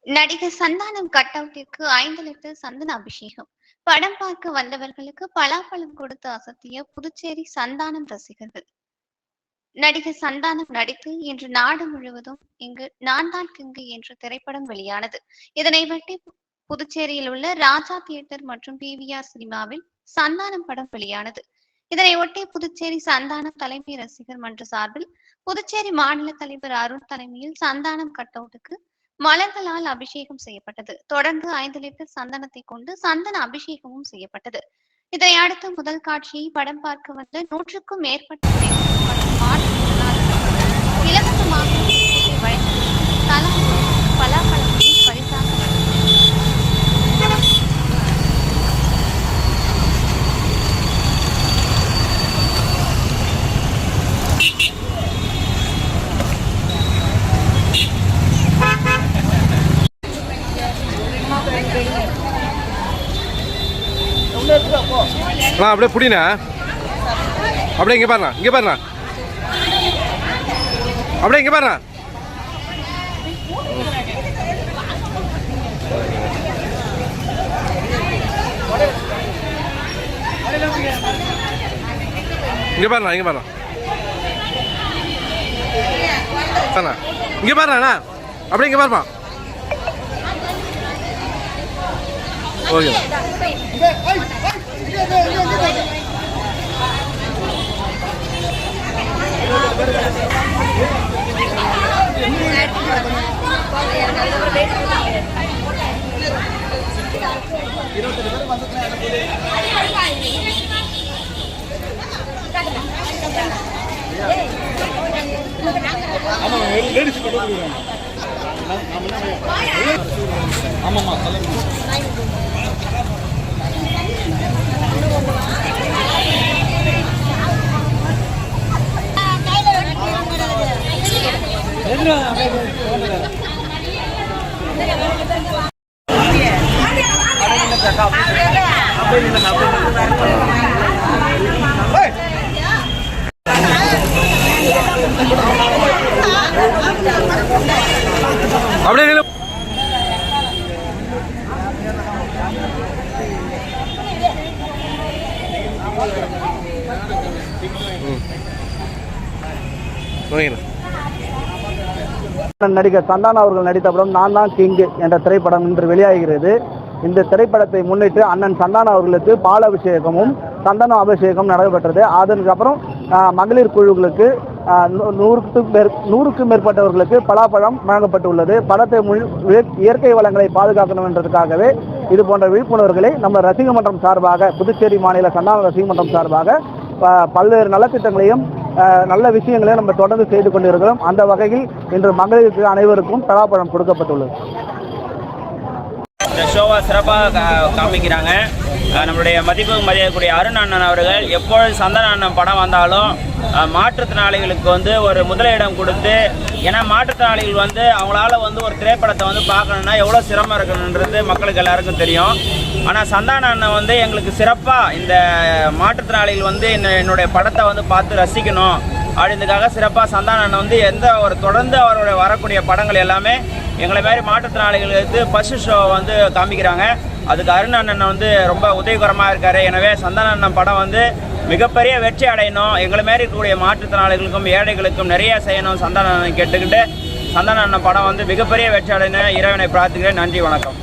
நடிகர் சந்தானம் கட்அவுட்டிற்கு 5 லிட்டர் சந்தன அபிஷேகம். படம் பார்க்க வந்தவர்களுக்கு பலாப்பழம் கொடுத்து அசத்திய புதுச்சேரி சந்தானம் ரசிகர்கள். நடிகர் சந்தானம் நடித்து இன்று நாடு முழுவதும் இங்கு நான் தான் கிங்கு என்ற திரைப்படம் வெளியானது. இதனையொட்டி புதுச்சேரியில் உள்ள ராஜா தியேட்டர் மற்றும் PVR சினிமாவில் சந்தானம் படம் வெளியானது. இதனையொட்டி புதுச்சேரி சந்தானம் தலைமை ரசிகர் மன்ற சார்பில் புதுச்சேரி மாநில தலைவர் அருண் தலைமையில் சந்தானம் கட்அவுட்டுக்கு மலர்களால் அபிஷேகம் செய்யப்பட்டது. தொடர்ந்து 5 லிட்டர் சந்தனத்தை கொண்டு சந்தன அபிஷேகமும் செய்யப்பட்டது. இதை அடுத்து முதல் காட்சியை படம் பார்க்க வந்த 100க்கும் மேற்பட்ட இலவசமாக வழங்கி தலா பலாப்பழத்தையும் பரிசாக அப்படியே புடினா அப்படியே இங்கே பாருண்ணா அப்படியே இங்கே பாருண்ணா இங்கே பாருண்ணா அப்படியே இங்கே பாருமா. ஓகே ஆமாம்மா அப்படியே நடிகர் சந்தானம் அவர்கள் நடித்த படம் நான் தான் கிங்கு என்ற திரைப்படம் இன்று வெளியாகிறது. இந்த திரைப்படத்தை முன்னிட்டு அண்ணன் சந்தானம் அவர்களுக்கு பால் அபிஷேகமும் சந்தன அபிஷேகம் நடைபெற்றது. அதற்கப்புறம் மகளிர் குழுக்களுக்கு 100க்கும் மேற்பட்டவர்களுக்கு பலாப்பழம் வழங்கப்பட்டுள்ளது. படத்தை இயற்கை வளங்களை பாதுகாக்கணும் என்றதுக்காகவே இது போன்ற விழிப்புணர்வுகளை நம்ம ரசிக மன்றம் சார்பாக புதுச்சேரி மாநில சந்தான ரசிக மன்றம் சார்பாக பல்வேறு நலத்திட்டங்களையும் நல்ல விஷயங்களையும் நம்ம தொடர்ந்து செய்து கொண்டிருக்கிறோம். அந்த வகையில் இன்று மகளிருக்கு அனைவருக்கும் பலாப்பழம் கொடுக்கப்பட்டுள்ளது. இந்த ஷோவை சிறப்பாக காமிக்கிறாங்க. நம்மளுடைய மதிப்புக்குரிய அருண் அண்ணன் அவர்கள் எப்பொழுது சந்தான அண்ணன் படம் வந்தாலும் மாற்றுத்திறனாளிகளுக்கு ஒரு முதலிடம் கொடுத்து, ஏன்னா மாற்றுத்திறனாளிகள் அவங்களால ஒரு திரைப்படத்தை பார்க்கணுன்னா எவ்வளோ சிரமம் இருக்கணுன்றது மக்களுக்கு எல்லாருக்கும் தெரியும். ஆனால் சந்தான அண்ணன் எங்களுக்கு சிறப்பாக இந்த மாற்றுத்திறனாளிகள் என்னுடைய படத்தை பார்த்து ரசிக்கணும் அப்படின்றதுக்காக சிறப்பாக சந்தான அண்ணன் தொடர்ந்து அவருடைய வரக்கூடிய படங்கள் எல்லாமே எங்களை மாதிரி மாற்றுத்திறனாளிகளுக்கு பசு ஷோ காமிக்கிறாங்க. அதுக்கு அருண் அண்ணன் ரொம்ப உதவிகரமாக இருக்கார். எனவே சந்தான அண்ணன் படம் மிகப்பெரிய வெற்றி அடையணும், எங்களை மாரி இருக்கக்கூடிய மாற்றுத்திறனாளிகளுக்கும் ஏழைகளுக்கும் நிறைய செய்யணும் சந்தான அண்ணன் கேட்டுக்கிட்டு சந்தான அண்ணன் படம் மிகப்பெரிய வெற்றி அடையணும் இறைவனை பிரார்த்திக்கிறேன். நன்றி, வணக்கம்.